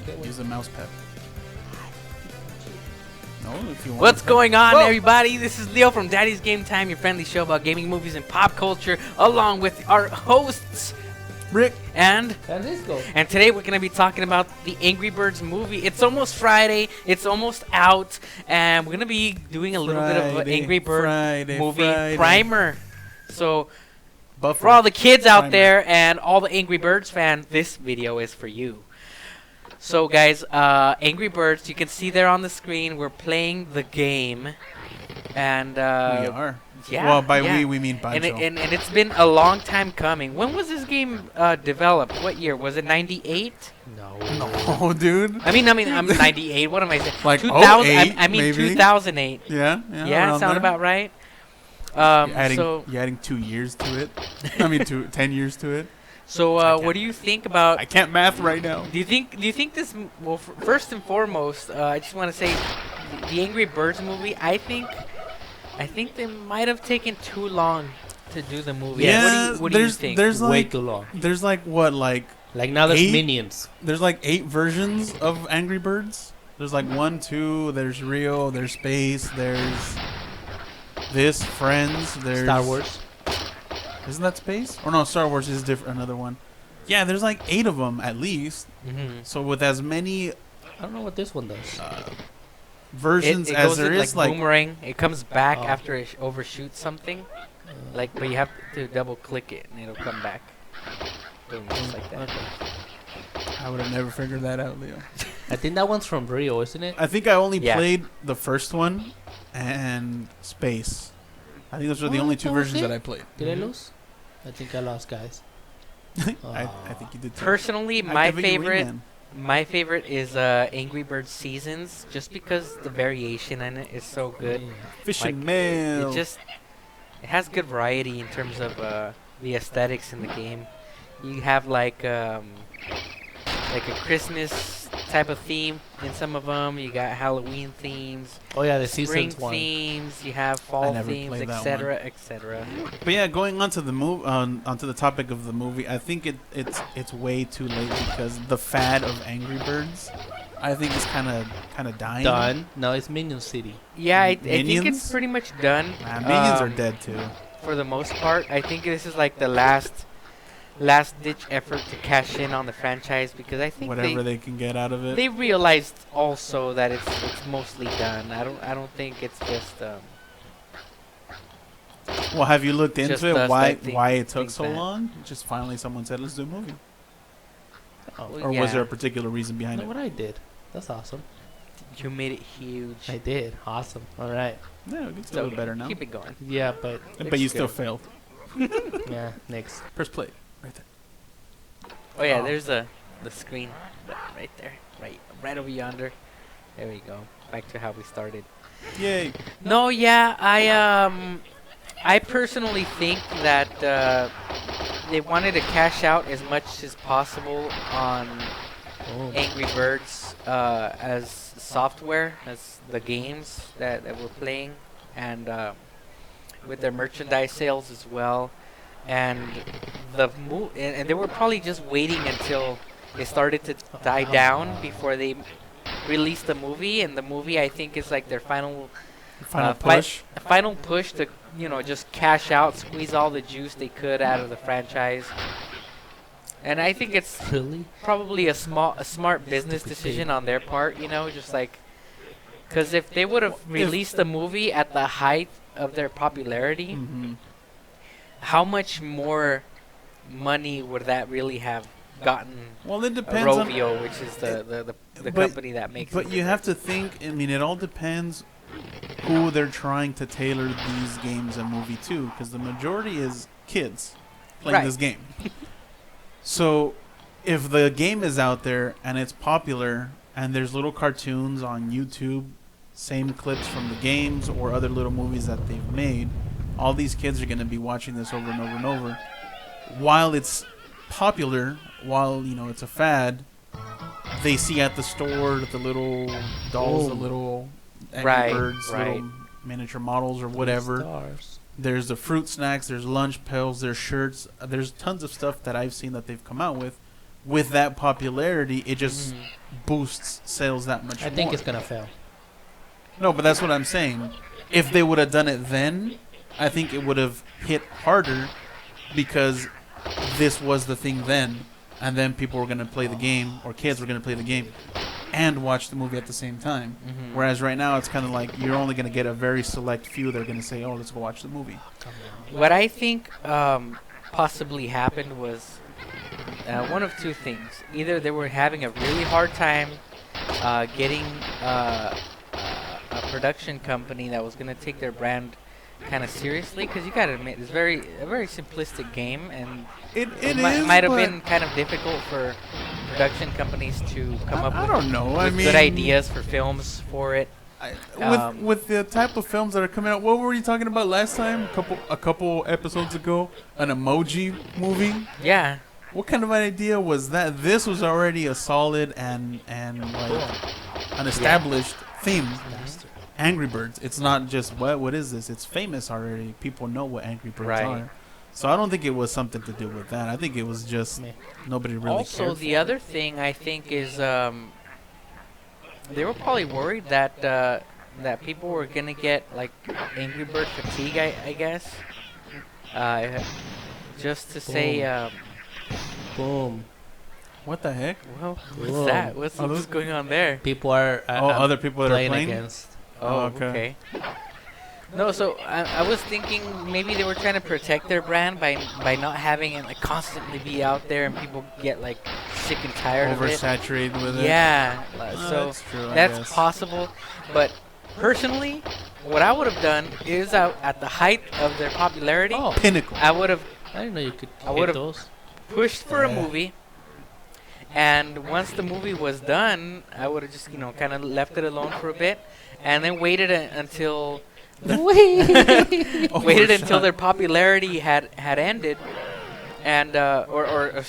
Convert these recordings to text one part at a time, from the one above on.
Okay. Use a mouse pad. No, if you want. What's going on, everybody? This is Leo from Daddy's Game Time, your friendly show about gaming, movies, and pop culture, along with our hosts, Rick and Francisco. And today we're going to be talking about the Angry Birds movie. It's almost Friday. It's almost out. And we're going to be doing a little bit of an Angry Bird movie primer. So for all the kids out there and all the Angry Birds fans, this video is for you. So guys, Angry Birds, you can see there on the screen, we're playing the game. And we are. Yeah. Well, by we mean Pancho. And it's been a long time coming. When was this game developed? What year? Was it 98? No, dude. I mean, I'm 98. What am I saying? Like 2000. I mean, maybe? 2008. Yeah, sound there. about right. You're adding 2 years to it. I mean, 10 years to it. So, what do you think about? I can't math right now. Do you think this? Well, first and foremost, I just want to say, the Angry Birds movie. I think they might have taken too long to do the movie. Yeah, what do you think? There's way too long. There's like what, like now there's 8? Minions. There's like 8 versions of Angry Birds. There's like 1, 2. There's Rio. There's Space. There's this Friends. There's Star Wars. Isn't that Space? Or no, Star Wars is different. Another one. Yeah, there's like 8 of them at least. Mm-hmm. So with as many I don't know what this one does. versions it as goes there in, is, like like boomerang. It comes back Oh. after it overshoots something. But you have to double click it and it'll come back. Boom, just like that. Okay. I would have never figured that out, Leo. I think that one's from Rio, isn't it? I think I only Yeah. played the first one and Space. I think those were the only 2 that was versions it? that I played. Did I lose? I think I lost, guys. I think you did too. Personally, I'd my give it your favorite wingman. My favorite is Angry Birds Seasons, just because the variation in it is so good. Fish Like, and mail. It has good variety in terms of the aesthetics in the game. You have like a Christmas type of theme in some of them. You got Halloween themes, Oh yeah, the spring seasons one. themes. You have fall never themes, played that etc., etc. But yeah, going on to the onto the topic of the movie, I think it's way too late because the fad of Angry Birds, I think is kind of dying. Done. No, it's Minion City. Yeah, I think Minions? it's pretty much done. Minions are dead too. For the most part. I think this is like the last ditch effort to cash in on the franchise, because I think Whatever they can get out of it. they realized also that it's mostly done. I don't think it's just Well, have you looked just into it? us Why that it took think so that. long? Just finally someone said, "Let's do a movie." Well, Or yeah, was there a particular reason I behind know it? what I did. That's awesome. you made it huge. I did. Awesome. All right. Yeah, it's a So little better now. keep it going. Yeah, but But you Looks still good. failed. yeah, next. Press play. Right there. Oh yeah, Oh. there's the screen right there, right over yonder. There we go. Back to how we started. Yay. No, yeah, I personally think that they wanted to cash out as much as possible on Oh. Angry Birds as software, as the games that we're playing, and with their merchandise sales as well. And and they were probably just waiting until it started to die down before they released the movie. And the movie, I think, is like their final Push. final push to just cash out, squeeze all the juice they could out of the franchise. And I think it's Really? probably a smart business decision on their part, just like, because if they would have released the movie at the height of their popularity, Mm-hmm. how much more money would that really have gotten Well, it depends on. Rovio, which is the But- company that makes But it. you have to think. I mean, it all depends who they're trying to tailor these games and movie to, because the majority is kids playing Right. this game. So, if the game is out there and it's popular, and there's little cartoons on YouTube, same clips from the games or other little movies that they've made, all these kids are going to be watching this over and over and over. While it's popular, while it's a fad, they see at the store the little dolls, the little Angry Right, Birds, right. little miniature models or whatever. Stars. There's the fruit snacks, there's lunch pills, there's shirts, there's tons of stuff that I've seen that they've come out with with that popularity, it just Mhm. boosts sales that much I more. think it's gonna fail. No, but that's what I'm saying. If they would have done it then, I think it would have hit harder because this was the thing then, and then people were going to play the game, or kids were going to play the game and watch the movie at the same time. Mhm. Whereas right now, it's kind of like you're only going to get a very select few that are going to say, oh, let's go watch the movie. What I think possibly happened was one of two things. Either they were having a really hard time getting a production company that was going to take their brand kind of seriously, because you gotta admit it's a very simplistic game, and It might have been kind of difficult for production companies to come up I with, don't know. I mean, good ideas for films for it. With the type of films that are coming out, what were you talking about last time? A couple episodes ago, an emoji movie. Yeah. What kind of an idea was that? This was already a solid and like an established theme. Angry Birds. It's not just what is this? It's famous already. People know what Angry Birds Right. are. So I don't think it was something to do with that. I think it was just nobody really Also, cared. the other thing I think is they were probably worried that that people were gonna get like Angry Bird fatigue. I guess. Just to say, Boom. What the heck? well, what's Whoa. that? What's going on there? People are Other people that are playing. against. Oh, okay. No, so I was thinking maybe they were trying to protect their brand by not having it like constantly be out there and people get like sick and tired of it. Oversaturated with it. Yeah, so that's true. I that's guess. possible. But personally, what I would have done is at the height of their popularity, Oh, Pinnacle. I would have I didn't know you could I hit would've- those. pushed for a Yeah. movie. And once the movie was done, I would have just kind of left it alone for a bit, and then waited until waited until their popularity had ended, and or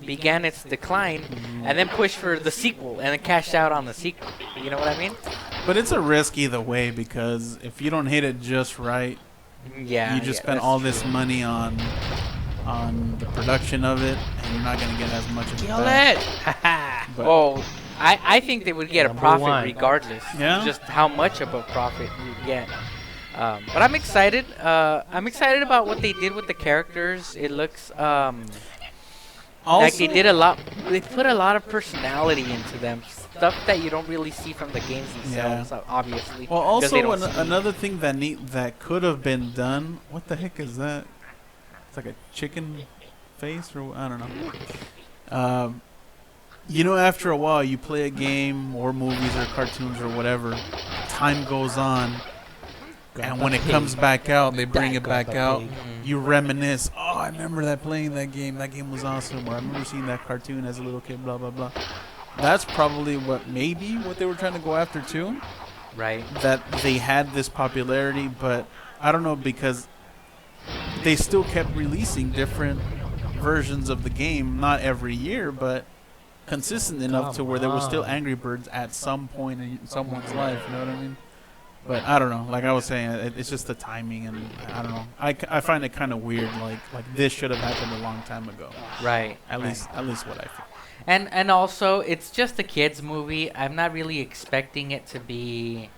began its decline, and then push for the sequel, and then cash out on the sequel. You know what I mean? But it's a risk either way because if you don't hit it just right, Yeah. you just spend all this money on the production of it, and you're not going to get as much of it Kill back. it! But Oh, I think they would get a Number profit one. regardless. Yeah? Just how much of a profit you get. But I'm excited. I'm excited about what they did with the characters. It looks like they did a lot. They put a lot of personality into them. Stuff that you don't really see from the games themselves, obviously. Well, 'cause they also don't speak. another thing that could have been done. What the heck is that? It's like a chicken face, or I don't know. After a while, you play a game or movies or cartoons or whatever. Time goes on, and when it comes back out, they bring it back out. You reminisce. Oh, I remember playing that game. That game was awesome. Or I remember seeing that cartoon as a little kid. Blah blah blah. That's probably what they were trying to go after too. Right. That they had this popularity, but I don't know, because they still kept releasing different versions of the game, not every year, but consistent enough to where there was still Angry Birds at some point in someone's life. You know what I mean? But I don't know. Like I was saying, it's just the timing, and I don't know. I find it kind of weird. Like this should have happened a long time ago. Right. At least what I feel. And also, it's just a kids movie. I'm not really expecting it to be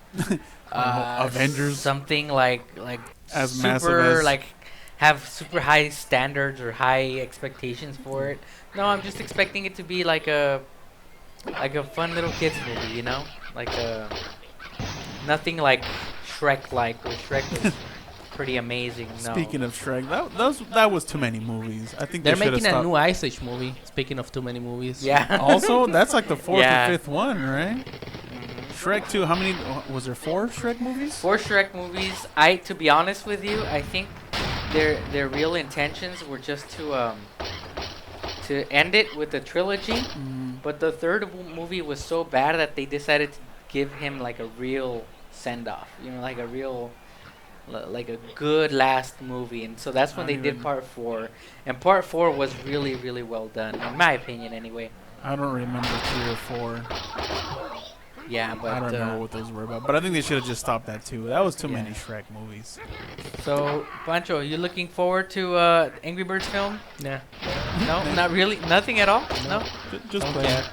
Avengers? something like As super massive as- like have super high standards or high expectations for it. No, I'm just expecting it to be like a fun little kids movie, like nothing like Shrek where Shrek was pretty amazing. No. Speaking of Shrek, that was too many movies. I think They're they should have making a stopped. new Ice Age movie. Speaking of too many movies. Yeah. Also, that's like the fourth Yeah. or fifth one, right? Mhm. Shrek 2, how many was there? 4 Shrek movies? 4 Shrek movies. To be honest with you, I think their real intentions were just to end it with a trilogy. But the third movie was so bad that they decided to give him like a real send off. Like a real, like a good last movie. And so that's when they did part 4. And part 4 was really, really well done, in my opinion, anyway. I don't remember 3 or 4. Yeah, but I don't remember what those were about, but I think they should have just stopped that too. That was too many Shrek movies. So, Pancho, you looking forward to Angry Birds film? Nah. No, not really. Nothing at all. No, Just Don't play. care.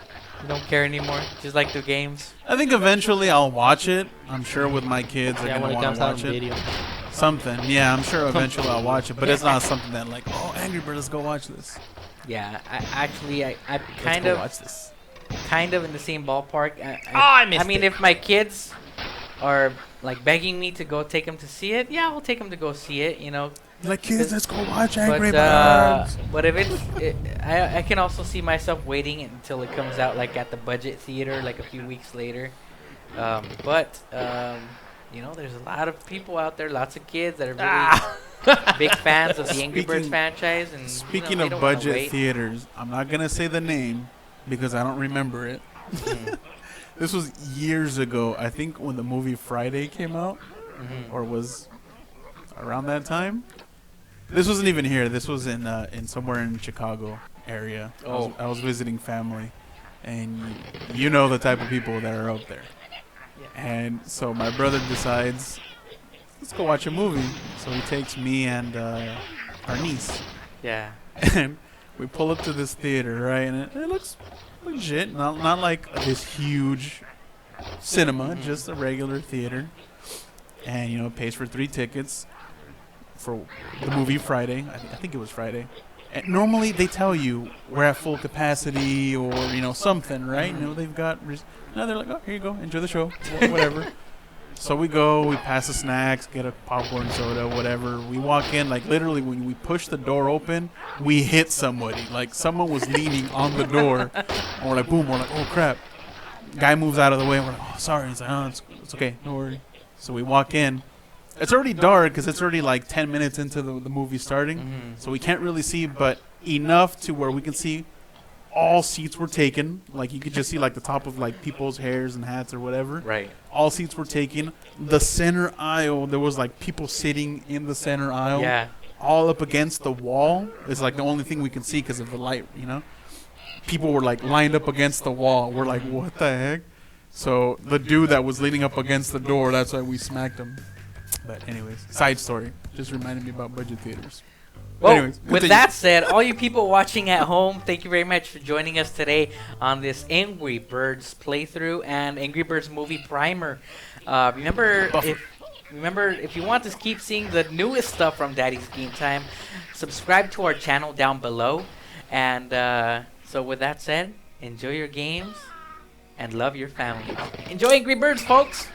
you don't care anymore. Just like the games. I think eventually I'll watch it. I'm sure with my kids, they're Yeah, when gonna it want comes to out watch on it. video. Something, yeah. I'm sure eventually I'll watch it, but it's not something that like, oh, Angry Bird, let's go watch this. Yeah, I Let's kind go of watch this. in the same ballpark. I missed mean, it. if my kids are like begging me to go take them to see it, yeah, I'll take them to go see it. You know, Like, kids, let's go watch Angry but Birds. but if I can also see myself waiting until it comes out like at the budget theater like a few weeks later. You know, there's a lot of people out there, lots of kids that are really big fans of the Angry Birds Speaking- franchise. And Speaking they of don't wanna budget wait. theaters, I'm not gonna say the name because I don't remember it. Mhm, This was years ago. I think when the movie Friday came out, mhm. or was around that time. This wasn't even here. This was in somewhere in Chicago area. Oh. I was visiting family, and you know the type of people that are out there. Yeah. And so my brother decides, let's go watch a movie. So he takes me and our niece, Yeah. and we pull up to this theater, right? And it looks legit, not like this huge cinema, just a regular theater. And it pays for 3 tickets for the movie Friday. I think it was Friday. And normally they tell you we're at full capacity or something, right? They've got. Now they're like, oh, here you go, enjoy the show, whatever. So we go, we pass the snacks, get a popcorn soda, whatever. We walk in, like literally when we push the door open, we hit somebody. Like someone was leaning on the door, and we're like, boom, we're like, oh crap. Guy moves out of the way, and we're like, oh sorry. He's like, oh, it's okay, no worry. So we walk in. It's already dark because it's already like 10 minutes into the movie starting. Mhm. So we can't really see, but enough to where we can see all seats were taken. Like you could just see like the top of like people's hairs and hats or whatever. Right. All seats were taken. The center aisle, there was like people sitting in the center aisle. Yeah. All up against the wall. It's like the only thing we can see because of the light, People were like lined up against the wall. We're like, what the heck? So the dude that was leaning up against the door, that's why we smacked him. But anyways, side story. Just reminded me about budget theaters. Well, Anyways, with continue. that said, all you people watching at home, thank you very much for joining us today on this Angry Birds playthrough and Angry Birds movie primer. Remember, if you want to keep seeing the newest stuff from Daddy's Game Time, subscribe to our channel down below. And so with that said, enjoy your games and love your family. Enjoy Angry Birds, folks!